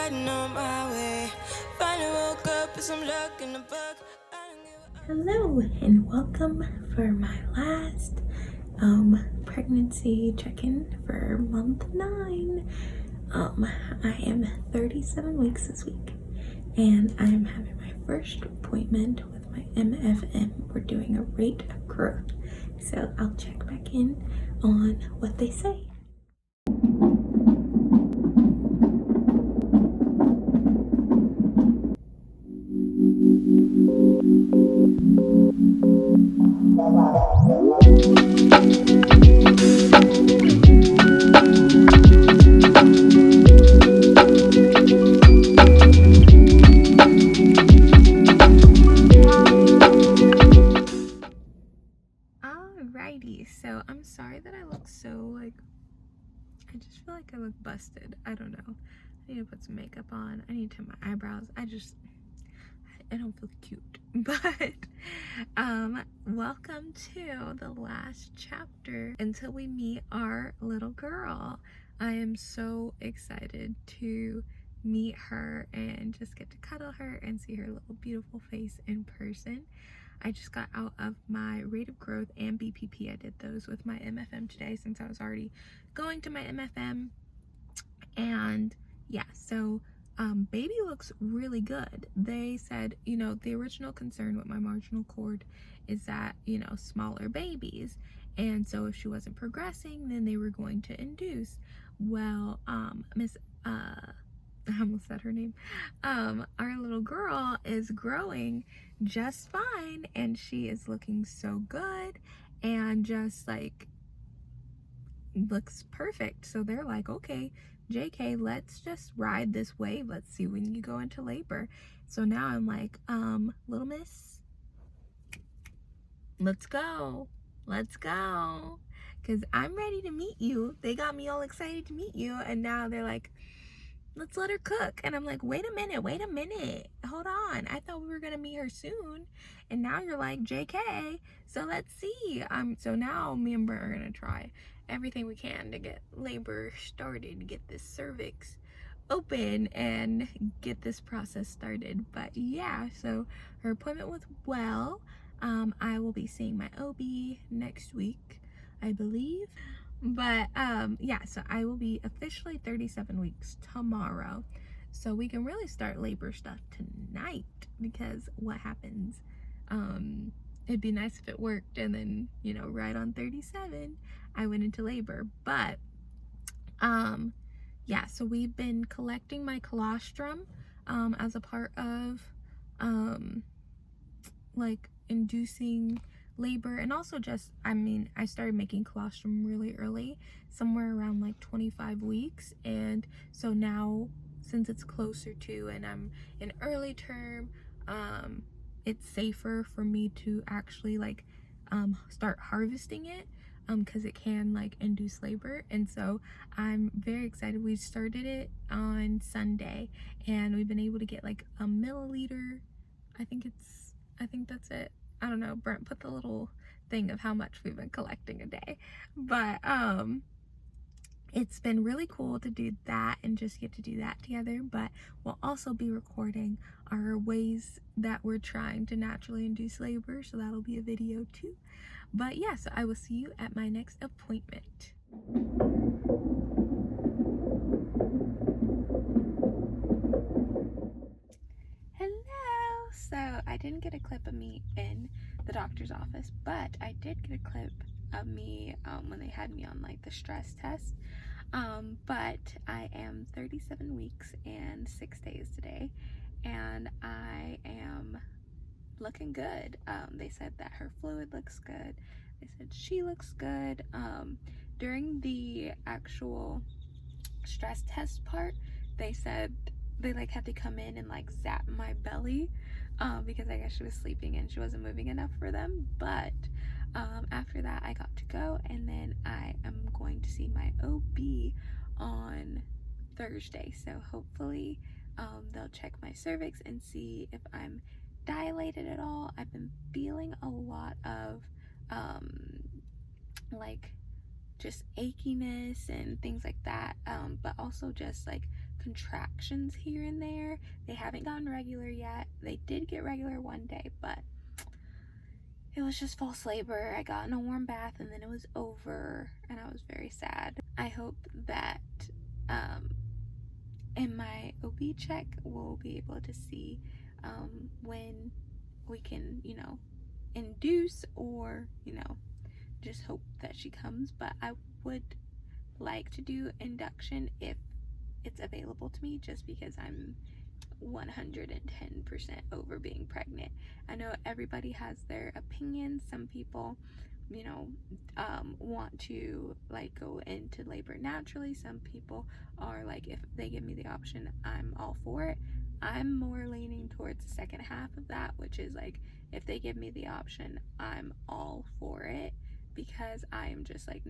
riding on my way. Finally woke up with some luck in the book. Hello and welcome for my last pregnancy check-in for month 9. I am 37 weeks this week and I am having my first appointment with my MFM. We're doing a rate of growth, so I'll check back in on what they say. Alrighty, so I'm sorry that I look so I just feel like I look busted. I don't know. I need to put some makeup on. I need to trim my eyebrows. I don't feel cute. But welcome to the last chapter until we meet our little girl. I am so excited to meet her and just get to cuddle her and see her little beautiful face in person. I just got out of my rate of growth and BPP. I did those with my MFM today since I was already going to my MFM. And yeah, so baby looks really good. They said, the original concern with my marginal cord is that, smaller babies. And so if she wasn't progressing, then they were going to induce. Well, I almost said her name. Our little girl is growing just fine and she is looking so good and just like looks perfect. So they're like, okay, JK, let's just ride this wave. Let's see when you go into labor. So now I'm like, little miss, let's go. Because I'm ready to meet you. They got me all excited to meet you. And now they're like, let's let her cook. And I'm like, wait a minute, hold on, I thought we were gonna meet her soon, and now you're like, JK, so let's see. So now me and Brent are gonna try everything we can to get labor started, to get this cervix open and get this process started. But yeah, so her appointment was well. I will be seeing my OB next week, I believe. But yeah, so I will be officially 37 weeks tomorrow, so we can really start labor stuff tonight, because what happens, it'd be nice if it worked and then, right on 37 I went into labor. But yeah, so we've been collecting my colostrum as a part of like inducing labor, and also just, I started making colostrum really early, somewhere around like 25 weeks, and so now since it's closer to and I'm in early term, it's safer for me to actually like start harvesting it, because it can like induce labor. And so I'm very excited. We started it on Sunday and we've been able to get like a milliliter. I think that's it. I don't know. Brent put the little thing of how much we've been collecting a day. But it's been really cool to do that and just get to do that together. But we'll also be recording our ways that we're trying to naturally induce labor, so that'll be a video too. But yeah, so I will see you at my next appointment. Hello! So I didn't get a clip of me in the doctor's office, but I did get a clip of me when they had me on like the stress test. But I am 37 weeks and 6 days today, and I am looking good. They said that her fluid looks good. They said she looks good. During the actual stress test part, they said they like had to come in and like zap my belly, because I guess she was sleeping and she wasn't moving enough for them. But after that I got to go, and then I am going to see my OB on Thursday, so hopefully they'll check my cervix and see if I'm dilated at all. I've been feeling a lot of like just achiness and things like that, but also just like contractions here and there. They haven't gotten regular yet. They did get regular one day, but it was just false labor. I got in a warm bath and then it was over, and I was very sad. I hope that in my OB check we'll be able to see when we can, you know, induce, or, you know, just hope that she comes. But I would like to do induction if it's available to me, just because I'm 110% over being pregnant. I know everybody has their opinions. Some people, you know, want to like go into labor naturally. Some people are like, if they give me the option, I'm all for it. I'm more leaning towards the second half of that, which is like, if they give me the option, I'm all for it, because I am just like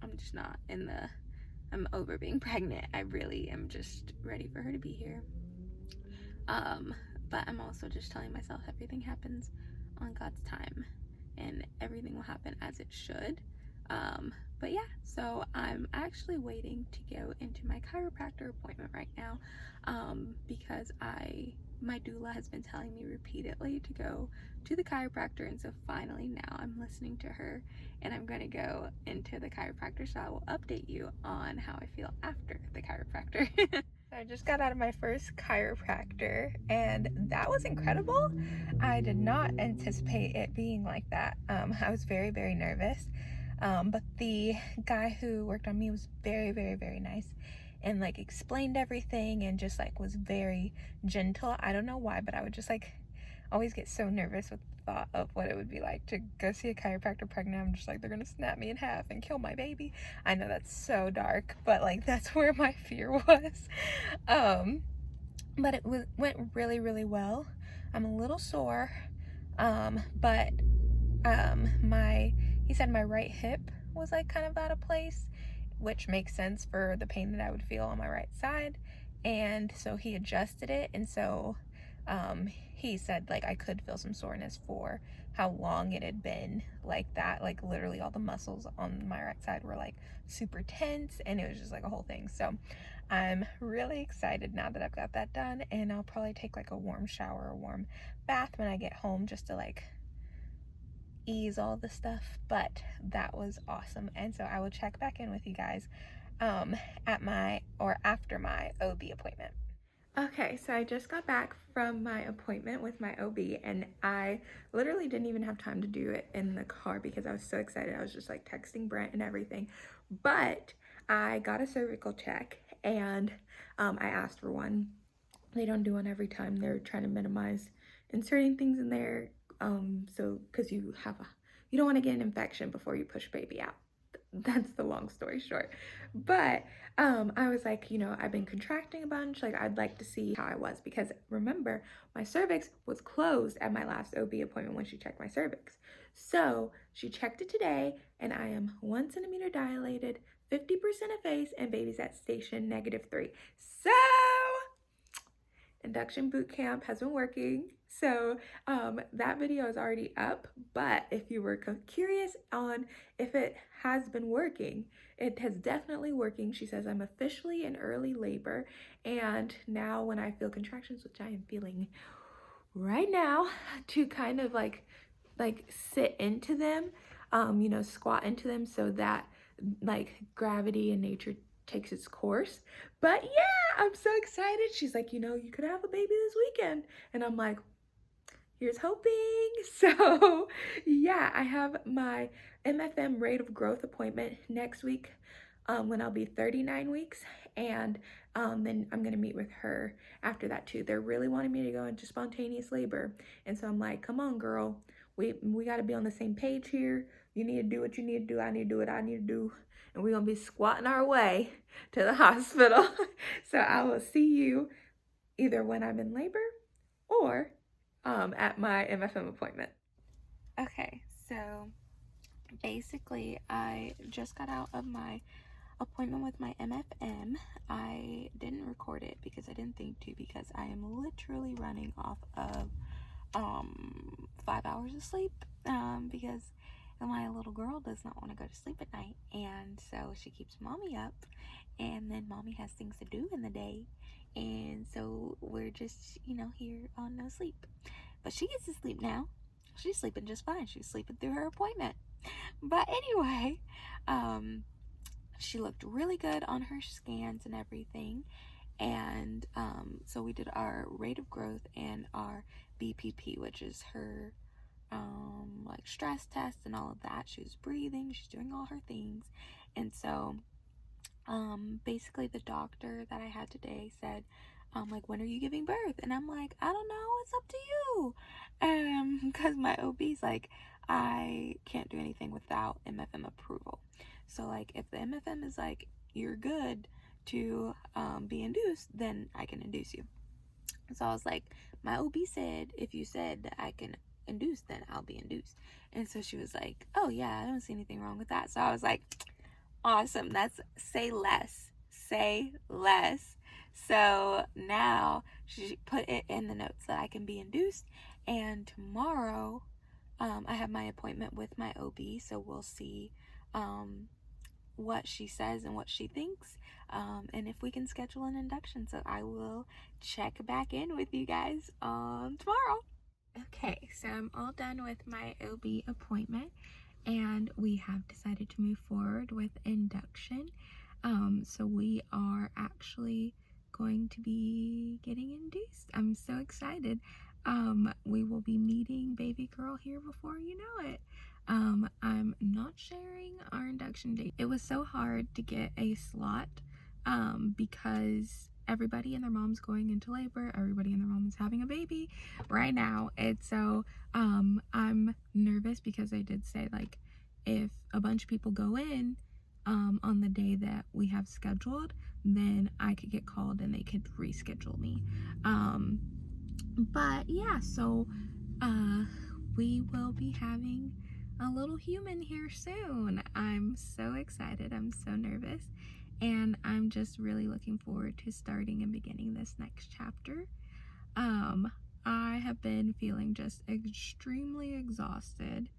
I'm just not in the, I'm over being pregnant. I really am just ready for her to be here. But I'm also just telling myself everything happens on God's time and everything will happen as it should. But yeah, so I'm actually waiting to go into my chiropractor appointment right now, because my doula has been telling me repeatedly to go to the chiropractor, and so finally now I'm listening to her, and I'm going to go into the chiropractor, so I will update you on how I feel after the chiropractor. I just got out of my first chiropractor, and that was incredible. I did not anticipate it being like that. I was very, very nervous, but the guy who worked on me was very, very, very nice, and like explained everything, and just like was very gentle. I don't know why, but I would just like always get so nervous with the thought of what it would be like to go see a chiropractor pregnant. I'm just like, they're gonna snap me in half and kill my baby. I know that's so dark, but like that's where my fear was. But it went really, really well. I'm a little sore, but he said my right hip was like kind of out of place, which makes sense for the pain that I would feel on my right side, and so he adjusted it, and so he said like I could feel some soreness for how long it had been like that. Like literally all the muscles on my right side were like super tense, and it was just like a whole thing. So I'm really excited now that I've got that done, and I'll probably take like a warm shower or warm bath when I get home, just to like ease all the stuff. But that was awesome, and so I will check back in with you guys at my, or after my OB appointment. Okay, so I just got back from my appointment with my OB, and I literally didn't even have time to do it in the car because I was so excited. I was just like texting Brent and everything. But I got a cervical check, and I asked for one. They don't do one every time. They're trying to minimize inserting things in there, so because you don't want to get an infection before you push baby out. That's the long story short. But I was like, you know, I've been contracting a bunch, like I'd like to see how I was, because remember, my cervix was closed at my last OB appointment when she checked my cervix. So she checked it today, and I am 1 centimeter dilated, 50% effaced, and baby's at station -3. So induction boot camp has been working. So that video is already up, but if you were curious on if it has been working, it has definitely working. She says I'm officially in early labor, and now when I feel contractions, which I am feeling right now, to kind of like sit into them, you know, squat into them, so that like gravity and nature takes its course. But yeah, I'm so excited. She's like, you know, you could have a baby this weekend, and I'm like, here's hoping. So yeah, I have my MFM rate of growth appointment next week, when I'll be 39 weeks, and then I'm gonna meet with her after that too. They're really wanting me to go into spontaneous labor, and so I'm like, come on girl, we got to be on the same page here. You need to do what you need to do, I need to do what I need to do, and we're gonna be squatting our way to the hospital. So I will see you either when I'm in labor or at my MFM appointment. Okay, so basically I just got out of my appointment with my MFM. I didn't record it because I didn't think to, because I am literally running off of 5 hours of sleep, because that my little girl does not want to go to sleep at night, and so she keeps mommy up, and then mommy has things to do in the day, and so we're just, you know, here on no sleep. But she gets to sleep now. She's sleeping just fine. She's sleeping through her appointment. But anyway, she looked really good on her scans and everything. And so we did our rate of growth and our BPP, which is her like stress test and all of that. She was breathing, she's doing all her things. And so basically the doctor that I had today said, like, when are you giving birth? And I'm like, I don't know, it's up to you. Because my OB's like, I can't do anything without MFM approval. So like, if the MFM is like, you're good to be induced, then I can induce you. So I was like, my OB said, if you said that I can induce, then I'll be induced. And so she was like, oh yeah, I don't see anything wrong with that. So I was like, awesome, that's say less. So now she put it in the notes that I can be induced, and tomorrow I have my appointment with my OB, so we'll see what she says and what she thinks, and if we can schedule an induction. So I will check back in with you guys tomorrow. Okay, so I'm all done with my OB appointment, and we have decided to move forward with induction. So we are actually going to be getting induced. I'm so excited. We will be meeting baby girl here before you know it. I'm not sharing our induction date. It was so hard to get a slot because everybody and their mom's going into labor, everybody and their mom is having a baby right now. And so I'm nervous because I did say, like, if a bunch of people go in on the day that we have scheduled, then I could get called and they could reschedule me. But yeah, so we will be having a little human here soon. I'm so excited. I'm so nervous. And I'm just really looking forward to starting and beginning this next chapter. I have been feeling just extremely exhausted.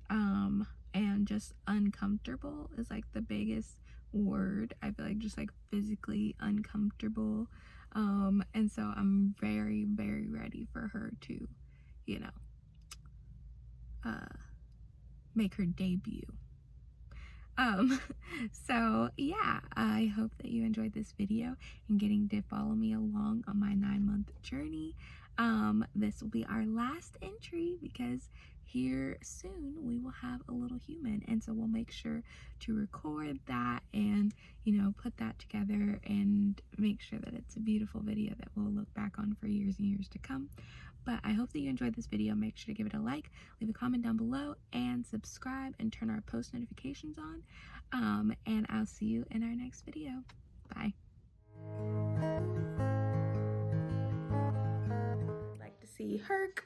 And just uncomfortable is like the biggest word. I feel like just like physically uncomfortable. And so I'm very, very ready for her to, you know, make her debut. So yeah, I hope that you enjoyed this video and getting to follow me along on my 9-month journey. This will be our last entry because here soon we will have a little human, and so we'll make sure to record that and, you know, put that together and make sure that it's a beautiful video that we'll look back on for years and years to come. But I hope that you enjoyed this video. Make sure to give it a like, leave a comment down below, and subscribe and turn our post notifications on. And I'll see you in our next video. Bye. I'd like to see Herc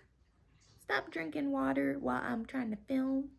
stop drinking water while I'm trying to film.